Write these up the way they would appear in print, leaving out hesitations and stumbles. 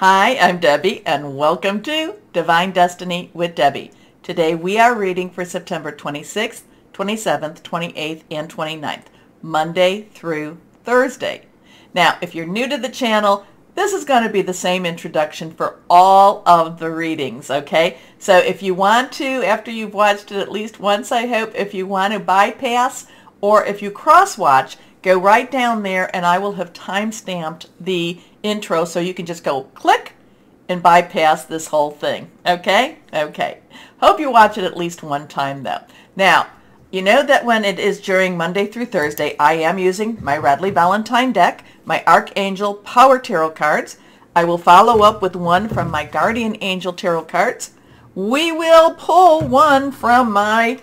Hi, I'm Debbie, and welcome to Divine Destiny with Debbie. Today we are reading for September 26th, 27th, 28th, and 29th, Monday through Thursday. Now, if you're new to the channel, this is going to be the same introduction for all of the readings, okay? So if you want to, after you've watched it at least once, I hope, if you want to bypass or if you cross-watch, go right down there and I will have time-stamped the intro so you can just go click and bypass this whole thing. Okay? Okay. Hope you watch it at least one time though. Now, you know that when it is during Monday through Thursday, I am using my Radley Valentine deck, my Archangel Power Tarot cards. I will follow up with one from my Guardian Angel Tarot cards. We will pull one from my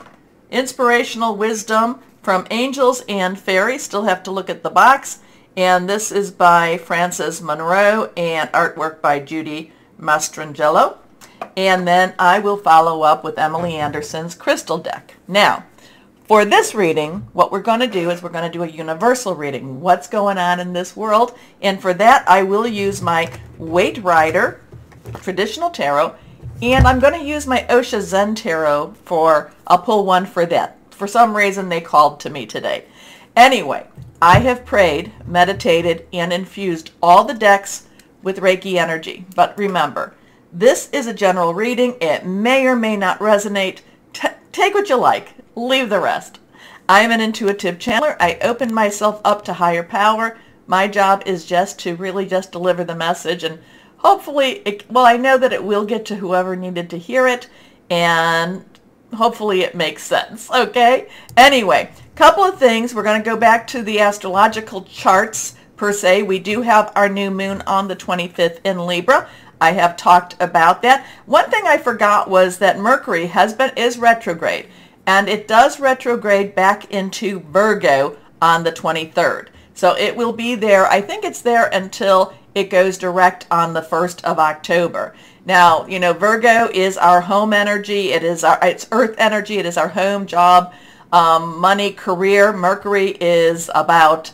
Inspirational Wisdom from Angels and Fairies. Still have to look at the box. And this is by Frances Monroe and artwork by Judy Mastrangelo. And then I will follow up with Emily Anderson's crystal deck. Now, for this reading, what we're going to do is we're going to do a universal reading. What's going on in this world? And for that, I will use my Waite Rider Traditional Tarot. And I'm going to use my Osha Zen Tarot for, I'll pull one for that. For some reason, they called to me today. Anyway, I have prayed, meditated, and infused all the decks with Reiki energy. But remember, this is a general reading. It may or may not resonate. Take what you like. Leave the rest. I am an intuitive channeler. I open myself up to higher power. My job is just to really just deliver the message. And hopefully, I know that it will get to whoever needed to hear it. And hopefully it makes sense. Okay? Anyway, couple of things. We're going to go back to the astrological charts per se. We do have our new moon on the 25th in Libra. I have talked about that. One thing I forgot was that Mercury is retrograde, and it does retrograde back into Virgo on the 23rd. So it will be there. I think it's there until it goes direct on the 1st of October. Now, you know, Virgo is our home energy. It's earth energy. It is our home, job, money, career. Mercury is about,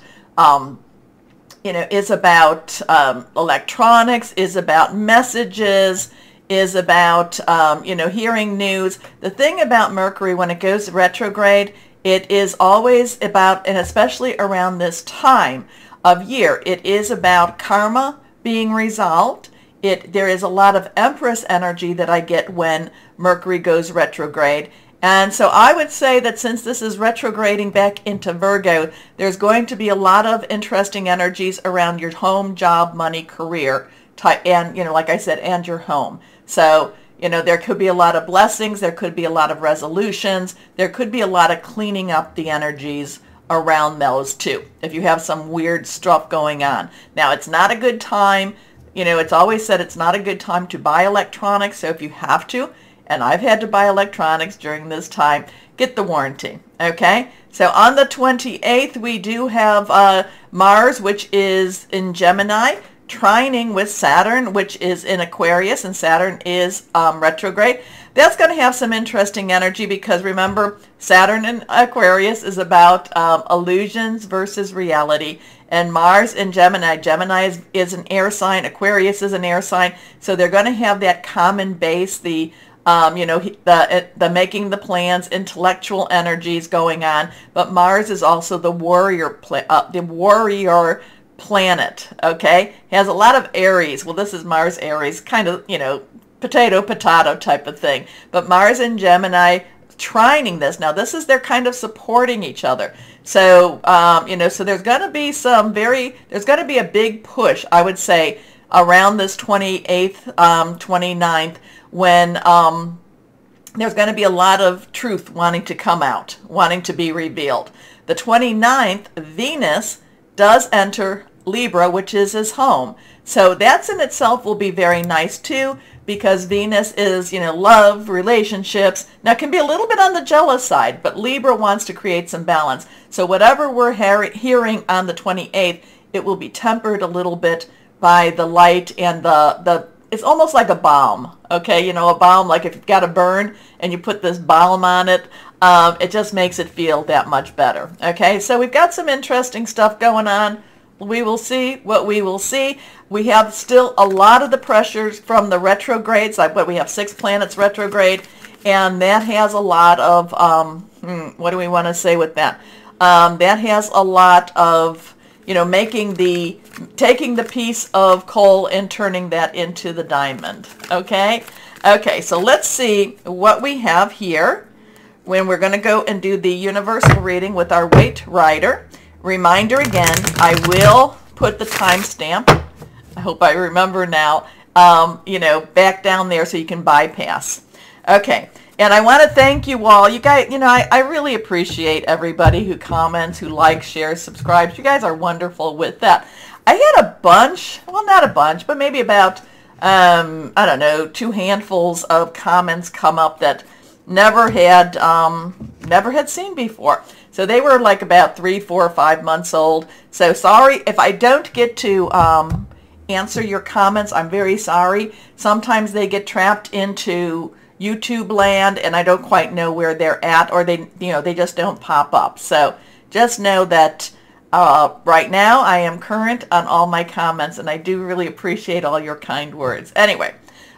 electronics, is about messages, is about, hearing news. The thing about Mercury, when it goes retrograde, it is always about, and especially around this time of year, it is about karma being resolved. There is a lot of Empress energy that I get when Mercury goes retrograde. And so I would say that since this is retrograding back into Virgo, there's going to be a lot of interesting energies around your home, job, money, career, type, and, like I said, and your home. So, there could be a lot of blessings. There could be a lot of resolutions. There could be a lot of cleaning up the energies around those too, if you have some weird stuff going on. Now, it's not a good time. It's always said it's not a good time to buy electronics. So if you have to, and I've had to buy electronics during this time, get the warranty, okay? So on the 28th, we do have Mars, which is in Gemini, trining with Saturn, which is in Aquarius, and Saturn is retrograde. That's going to have some interesting energy because, remember, Saturn in Aquarius is about illusions versus reality. And Mars in Gemini, Gemini is an air sign, Aquarius is an air sign, so they're going to have that common base, the making the plans, intellectual energies going on. But Mars is also the warrior planet, okay? It has a lot of Aries. Well, this is Mars Aries, kind of, potato type of thing. But Mars and Gemini trining this. Now, they're kind of supporting each other. So, so there's going to be there's going to be a big push, I would say, around this 28th, 29th, when there's going to be a lot of truth wanting to come out, wanting to be revealed. The 29th, Venus does enter Libra, which is his home. So that's in itself will be very nice too, because Venus is, love, relationships. Now, it can be a little bit on the jealous side, but Libra wants to create some balance. So whatever we're hearing on the 28th, it will be tempered a little bit by the light and it's almost like a balm, okay? A balm, like if you've got a burn and you put this balm on it, it just makes it feel that much better, okay? So we've got some interesting stuff going on. we will see what we will see. We have still a lot of the pressures from the retrogrades, like what we have 6 planets retrograde, and that has a lot of, what do we want to say with that? That has a lot of, you know, taking the piece of coal and turning that into the diamond, okay? Okay, so let's see what we have here when we're going to go and do the universal reading with our Weight Rider. Reminder again, I will put the timestamp, I hope I remember now, you know, back down there so you can bypass. Okay, and I want to thank you all. You guys, you know, I really appreciate everybody who comments, who likes, shares, subscribes. You guys are wonderful with that. I had a bunch, well, not a bunch, but maybe about, I don't know, 2 handfuls of comments come up that never had seen before. So they were like about 3, 4, or 5 months old. So sorry if I don't get to answer your comments. I'm very sorry. Sometimes they get trapped into YouTube land and I don't quite know where they're at, or they, you know, they just don't pop up. So just know that right now I am current on all my comments, and I do really appreciate all your kind words. Anyway,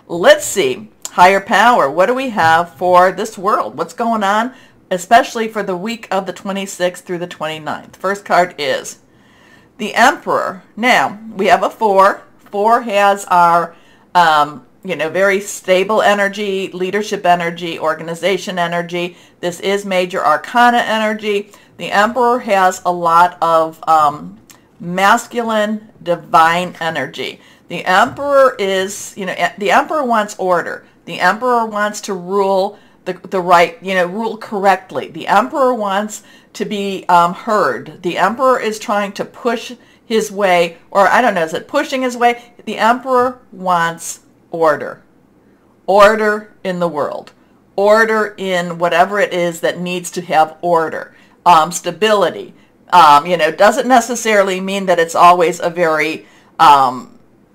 let's see. Higher power, what do we have for this world? What's going on, especially for the week of the 26th through the 29th? First card is the Emperor. Now, we have a 4. 4 has our, you know, very stable energy, leadership energy, organization energy. This is major arcana energy. The Emperor has a lot of masculine, divine energy. The Emperor is, you know, the Emperor wants order. The Emperor wants to rule the right, you know, rule correctly. The Emperor wants to be heard. The Emperor is trying to push his way, or I don't know, is it pushing his way? The Emperor wants order. Order in the world. Order in whatever it is that needs to have order. Stability. You know, doesn't necessarily mean that it's always a very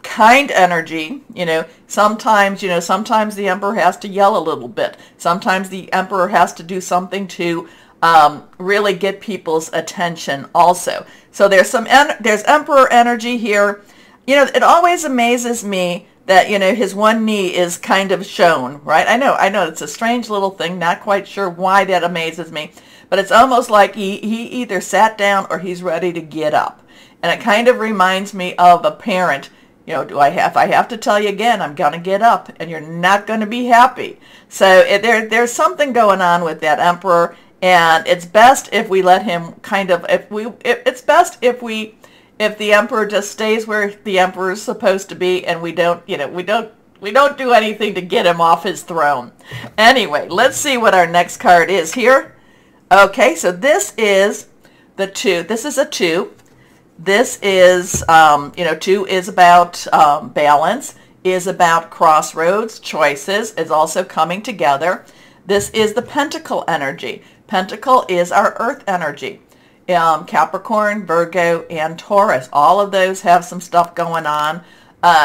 kind energy. You know, sometimes the Emperor has to yell a little bit. Sometimes the Emperor has to do something to really get people's attention also. So there's Emperor energy here. You know, it always amazes me that, you know, his one knee is kind of shown, right? I know it's a strange little thing, not quite sure why that amazes me, but it's almost like he either sat down or he's ready to get up. And it kind of reminds me of a parent. You know, if I have to tell you again, I'm going to get up, and you're not going to be happy. So there's something going on with that Emperor, and it's best if we let him kind of, it's best if the Emperor just stays where the Emperor is supposed to be, and we don't do anything to get him off his throne. Anyway, let's see what our next card is here. Okay, so this is the 2. This is a 2. This is, you know, 2 is about balance, is about crossroads, choices, is also coming together. This is the Pentacle energy. Pentacle is our earth energy. Capricorn, Virgo, and Taurus. All of those have some stuff going on.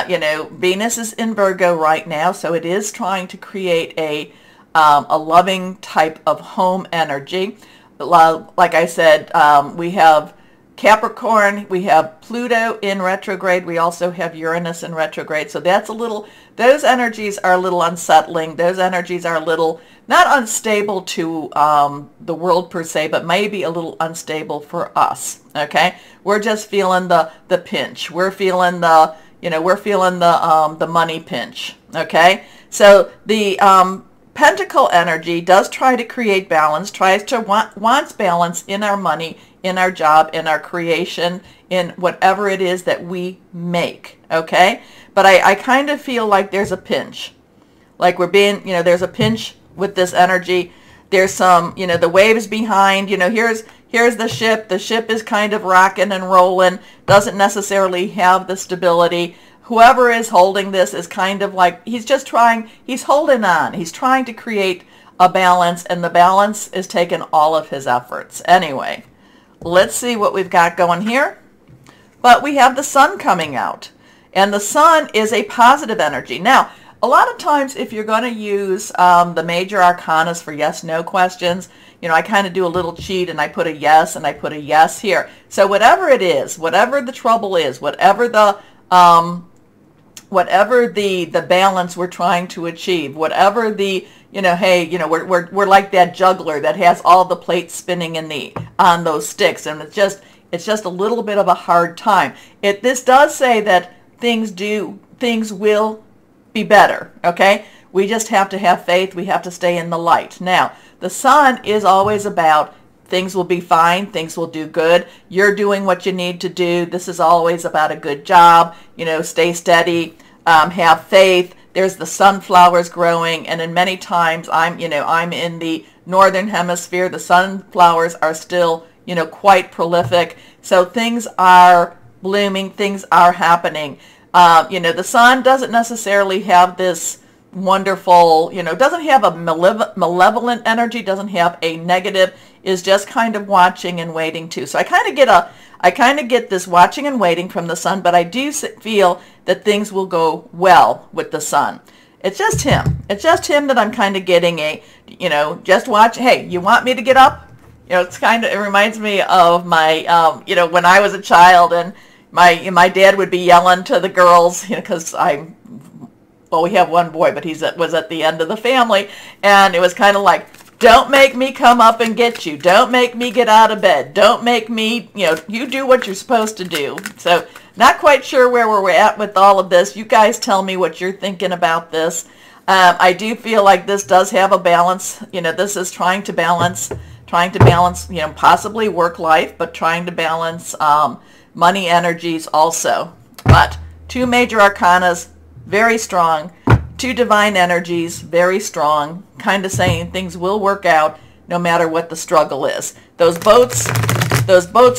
You know, Venus is in Virgo right now, so it is trying to create a loving type of home energy. Like I said, we have Capricorn, we have Pluto in retrograde, we also have Uranus in retrograde, so that's a little, those energies are a little unsettling. Those energies are a little, not unstable to the world per se, but maybe a little unstable for us, okay? We're just feeling the pinch. We're feeling the, you know, we're feeling the money pinch, okay? So the Pentacle energy does try to create balance, wants balance in our money, in our job, in our creation, in whatever it is that we make, okay? But I kind of feel like there's a pinch. Like we're being, you know, there's a pinch with this energy. There's some, you know, the waves behind, you know, here's the ship. The ship is kind of rocking and rolling, doesn't necessarily have the stability. Whoever is holding this is kind of like, he's holding on. He's trying to create a balance, and the balance is taking all of his efforts. Anyway, let's see what we've got going here. But we have the Sun coming out, and the Sun is a positive energy. Now, a lot of times if you're going to use the major arcanas for yes-no questions, I kind of do a little cheat and I put a yes and I put a yes here. So whatever it is, whatever the trouble is, whatever the balance we're trying to achieve, whatever the, hey, we're like that juggler that has all the plates spinning on those sticks, and it's just a little bit of a hard time. This does say that things will be better, okay? We just have to have faith. We have to stay in the light. Now, the sun is always about things will be fine, things will do good, you're doing what you need to do. This is always about a good job, stay steady, have faith. There's the sunflowers growing, and in many times I'm in the northern hemisphere. The sunflowers are still, quite prolific. So things are blooming, things are happening. The sun doesn't necessarily have this wonderful, doesn't have a malevolent energy, doesn't have a negative, is just kind of watching and waiting too. So I kind of get this watching and waiting from the sun, but I do feel that things will go well with the sun. It's just him. It's just him that I'm kind of getting just watch. Hey, you want me to get up? It reminds me of my, when I was a child and my dad would be yelling to the girls, because we have one boy, but was at the end of the family, and it was kind of like, don't make me come up and get you. Don't make me get out of bed. Don't make me, you do what you're supposed to do. So not quite sure where we're at with all of this. You guys tell me what you're thinking about this. I do feel like this does have a balance. This is trying to balance, possibly work life, but trying to balance money energies also. But 2 major arcanas, very strong. 2 divine energies, very strong, kind of saying things will work out no matter what the struggle is. Those boats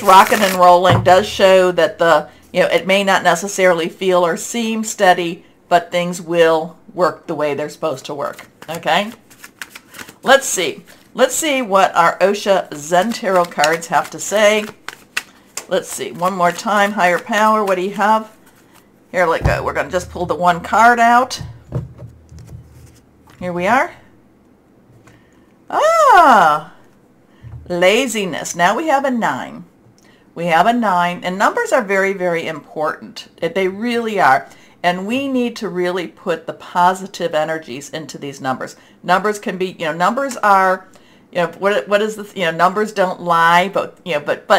rocking and rolling does show that it may not necessarily feel or seem steady, but things will work the way they're supposed to work. Okay? Let's see what our Osha Zen Tarot cards have to say. Let's see, one more time. Higher power, what do you have? Here, let go. We're going to just pull the 1 card out. Here we are. Laziness. Now we have a 9. We have a 9, and numbers are very, very important. They really are. And we need to really put the positive energies into these numbers. Numbers can be, numbers are, what is the, numbers don't lie, but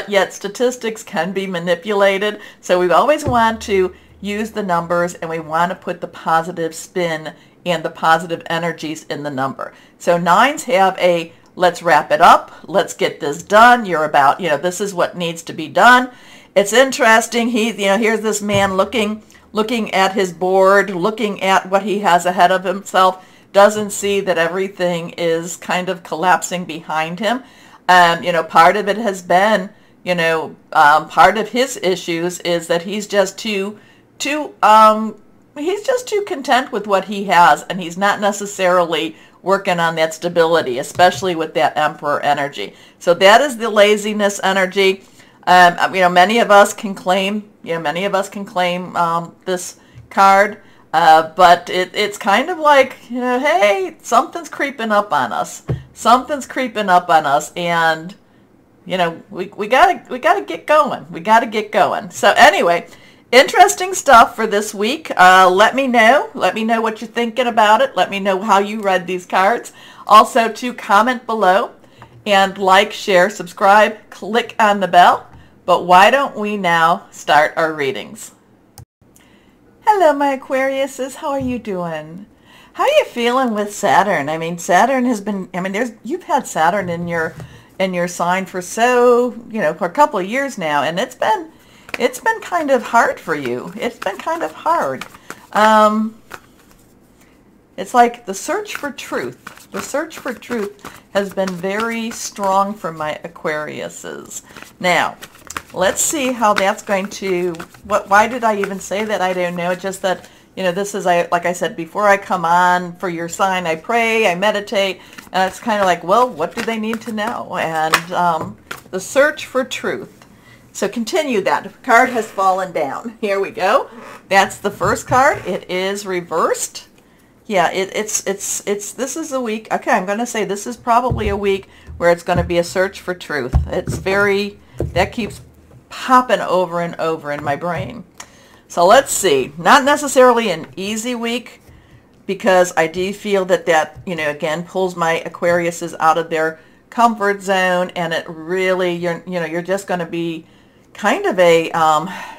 yet statistics can be manipulated. So we always want to use the numbers, and we want to put the positive spin and the positive energies in the number. So 9s have a, let's wrap it up, let's get this done, you're about, this is what needs to be done. It's interesting, here's this man looking at his board, looking at what he has ahead of himself, doesn't see that everything is kind of collapsing behind him. Part of it has been, part of his issues is that he's just too content with what he has, and he's not necessarily working on that stability, especially with that Emperor energy. So that is the laziness energy. Many of us can claim, this card, but it's kind of like, hey, something's creeping up on us. Something's creeping up on us, and we gotta get going. We gotta get going. So anyway. Interesting stuff for this week. Let me know what you're thinking about it. Let me know how you read these cards. Also, to comment below and like, share, subscribe, click on the bell. But why don't we now start our readings? Hello, my Aquariuses. How are you doing? How are you feeling with Saturn? I mean, Saturn has been, you've had Saturn in your sign for for a couple of years now, and it's been kind of hard for you. It's been kind of hard. It's like the search for truth. The search for truth has been very strong for my Aquariuses. Now, let's see how that's going to, why did I even say that? I don't know. It's just that, this is, like I said, before I come on for your sign, I pray, I meditate, and it's kind of like, well, what do they need to know? And the search for truth. So continue that. The card has fallen down. Here we go. That's the first card. It is reversed. Yeah, this is a week. Okay, I'm going to say this is probably a week where it's going to be a search for truth. It's very, that keeps popping over and over in my brain. So let's see. Not necessarily an easy week, because I do feel that, you know, again, pulls my Aquariuses out of their comfort zone, and it really, you're just going to be kind of a, I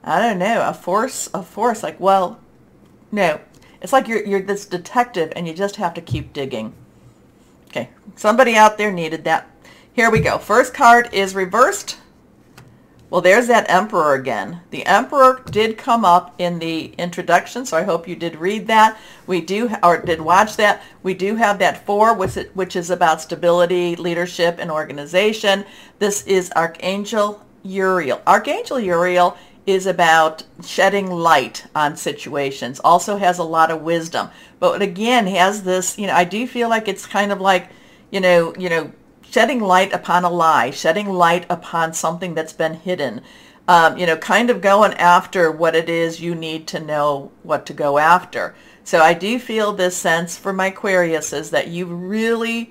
don't know, a force, like, well, no, it's like you're this detective and you just have to keep digging. Okay, somebody out there needed that. Here we go. First card is reversed. Well, there's that Emperor again. The Emperor did come up in the introduction, so I hope you did read that. We do, or did watch that. We do have that 4, which is about stability, leadership, and organization. This is Archangel Uriel. Archangel Uriel is about shedding light on situations. Also has a lot of wisdom, but again has this, you know, I do feel like it's kind of like, you know, shedding light upon a lie, shedding light upon something that's been hidden, you know, kind of going after what it is you need to know what to go after. So I do feel this sense for my Aquarius is that you're going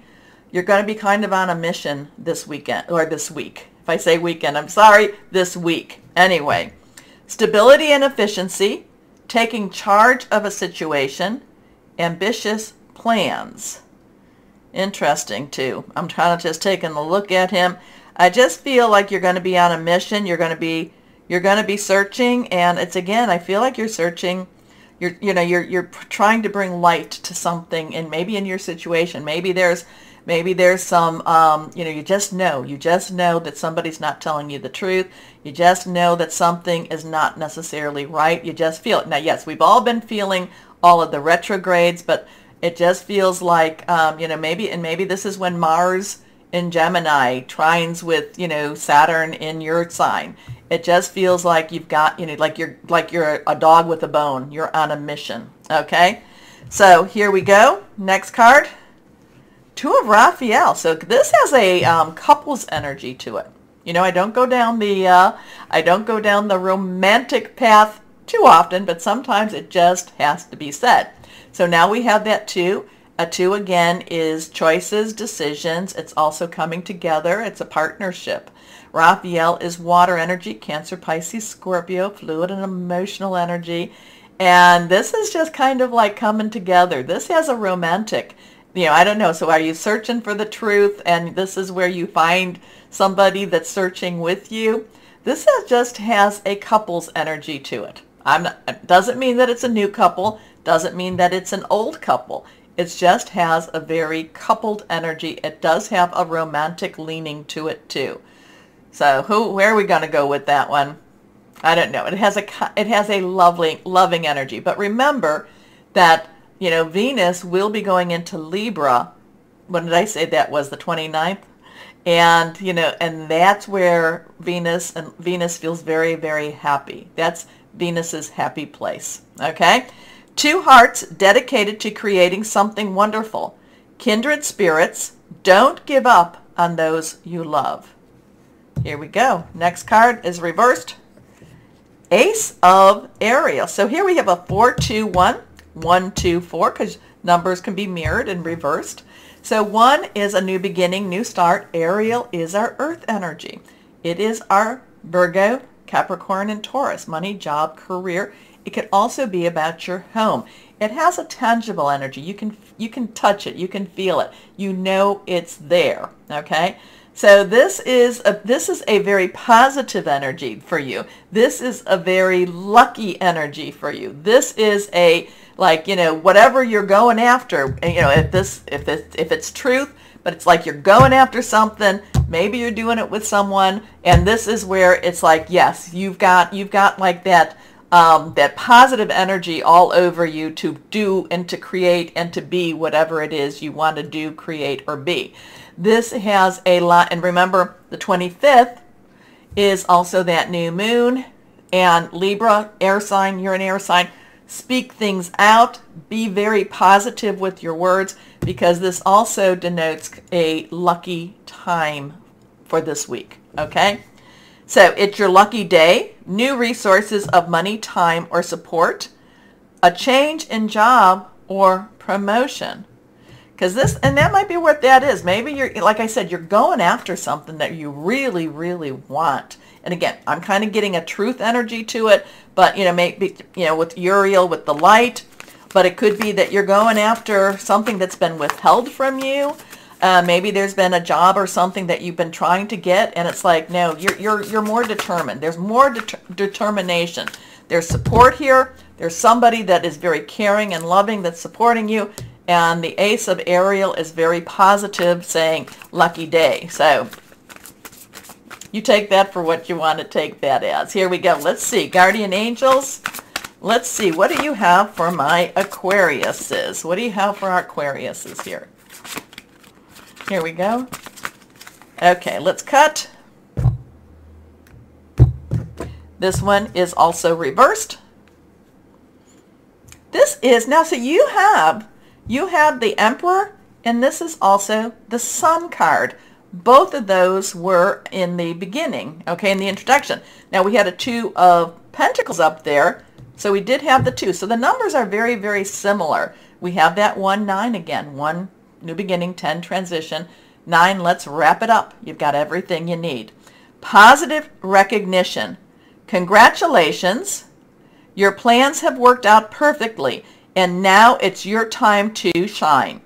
to be kind of on a mission this weekend, or this week. If I say weekend, I'm sorry, this week. Anyway, stability and efficiency, taking charge of a situation, ambitious plans. Interesting too. I'm kind of just taking a look at him. I just feel like you're going to be on a mission. You're going to be searching, and it's, again, I feel like you're searching. You're trying to bring light to something, and maybe in your situation, maybe there's some, you know, you just know that somebody's not telling you the truth. You just know that something is not necessarily right. You just feel it. Now, yes, we've all been feeling all of the retrogrades, but it just feels like, you know, maybe this is when Mars in Gemini trines with, you know, Saturn in your sign. It just feels like you've got, you know, like you're a dog with a bone. You're on a mission. Okay, so here we go. Next card, 2 of Raphael. So this has a couples energy to it. You know, I don't go down the romantic path too often, but sometimes it just has to be said. So now we have that 2. A 2 again is choices, decisions. It's also coming together. It's a partnership. Raphael is water energy, Cancer, Pisces, Scorpio, fluid and emotional energy. And this is just kind of like coming together. This has a romantic, you know, I don't know. So are you searching for the truth, and this is where you find somebody that's searching with you? This just has a couple's energy to it. Doesn't mean that it's a new couple. Doesn't mean that it's an old couple. It just has a very coupled energy. It does have a romantic leaning to it too. So where are we going to go with that one? I don't know. It has a loving energy. But remember that, you know, Venus will be going into Libra. When did I say that was? The 29th? And, you know, and that's where Venus feels very, very happy. That's Venus's happy place. Okay? 2 hearts dedicated to creating something wonderful. Kindred spirits, don't give up on those you love. Here we go. Next card is reversed. Ace of Ariel. So here we have a 4-2-1, 1-2-4, because numbers can be mirrored and reversed. So 1 is a new beginning, new start. Ariel is our earth energy. It is our Virgo, Capricorn, and Taurus, money, job, career. It could also be about your home. It has a tangible energy. You can touch it. You can feel it. You know it's there. Okay. So this is a very positive energy for you. This is a very lucky energy for you. This is a, like, you know, whatever you're going after. You know, if it's truth, but it's like you're going after something. Maybe you're doing it with someone, and this is where it's like, yes, you've got like that. That positive energy all over you to do and to create and to be whatever it is you want to do, create, or be. This has a lot, and remember the 25th is also that new moon, and Libra, air sign, you're an air sign. Speak things out. Be very positive with your words, because this also denotes a lucky time for this week, okay? So it's your lucky day, new resources of money, time, or support, a change in job or promotion. Because this, and that might be what that is. Maybe you're, like I said, you're going after something that you really, really want. And again, I'm kind of getting a truth energy to it, but, you know, maybe, you know, with Uriel, with the light, but it could be that you're going after something that's been withheld from you. Maybe there's been a job or something that you've been trying to get, and it's like, no, you're more determined. There's more determination. There's support here. There's somebody that is very caring and loving that's supporting you. And the Ace of Ariel is very positive, saying lucky day. So you take that for what you want to take that as. Here we go. Let's see. Guardian Angels. Let's see. What do you have for my Aquariuses? What do you have for our Aquariuses here? Here we go. Okay, let's cut. This one is also reversed. This is, now so you have the Emperor, and this is also the Sun card. Both of those were in the beginning, okay, in the introduction. Now we had a 2 of Pentacles up there, so we did have the 2. So the numbers are very, very similar. We have that 1, 9 again. 1, new beginning, 10, transition. 9, let's wrap it up. You've got everything you need. Positive recognition. Congratulations. Your plans have worked out perfectly, and now it's your time to shine.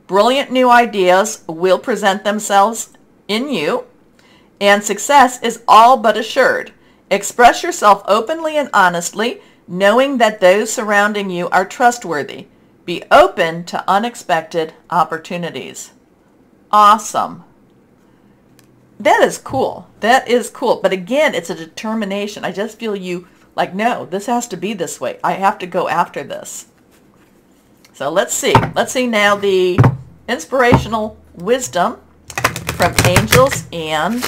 Brilliant new ideas will present themselves in you, and success is all but assured. Express yourself openly and honestly, knowing that those surrounding you are trustworthy. Be open to unexpected opportunities. Awesome. That is cool. That is cool. But again, it's a determination. I just feel you like, no, this has to be this way. I have to go after this. So let's see. Let's see now the inspirational wisdom from angels and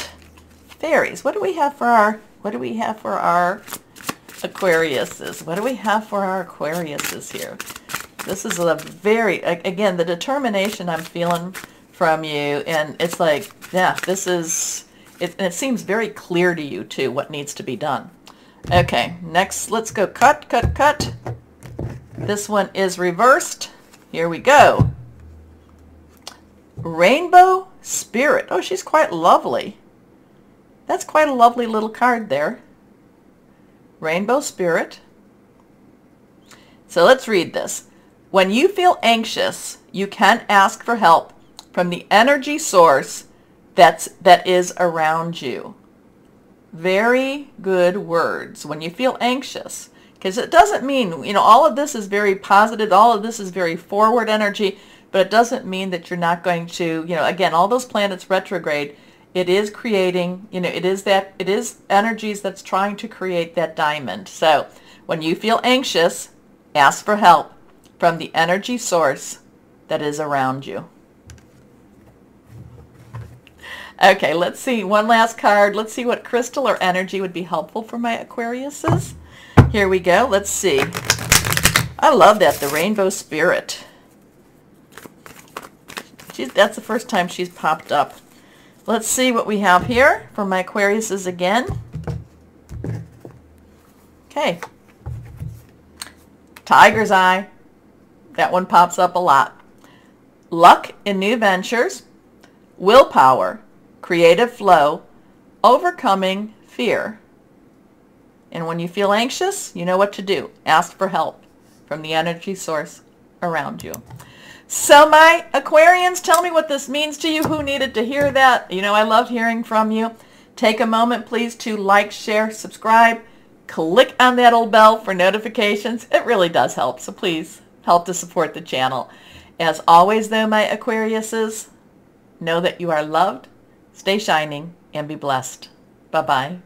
fairies. What do we have for our Aquariuses? What do we have for our Aquariuses here? This is a very, again, the determination I'm feeling from you, and it's like, yeah, this is it, and it seems very clear to you too what needs to be done. Okay, next let's go cut. This one is reversed. Here we go. Rainbow Spirit. Oh, she's quite lovely. That's quite a lovely little card there. Rainbow Spirit. So let's read this. When you feel anxious, you can ask for help from the energy source that is around you. Very good words. When you feel anxious, because it doesn't mean, you know, all of this is very positive, all of this is very forward energy, but it doesn't mean that you're not going to, you know, again, all those planets retrograde, it is creating, you know, it is energies that's trying to create that diamond. So when you feel anxious, ask for help from the energy source that is around you. Okay, let's see. One last card. Let's see what crystal or energy would be helpful for my Aquariuses. Here we go. Let's see. I love that, the Rainbow Spirit. That's the first time she's popped up. Let's see what we have here for my Aquariuses again. Okay. Tiger's Eye. That one pops up a lot. Luck in new ventures. Willpower. Creative flow. Overcoming fear. And when you feel anxious, you know what to do. Ask for help from the energy source around you. So my Aquarians, tell me what this means to you. Who needed to hear that? You know, I love hearing from you. Take a moment, please, to like, share, subscribe. Click on that old bell for notifications. It really does help, so please help to support the channel. As always, though, my Aquariuses, know that you are loved, stay shining, and be blessed. Bye-bye.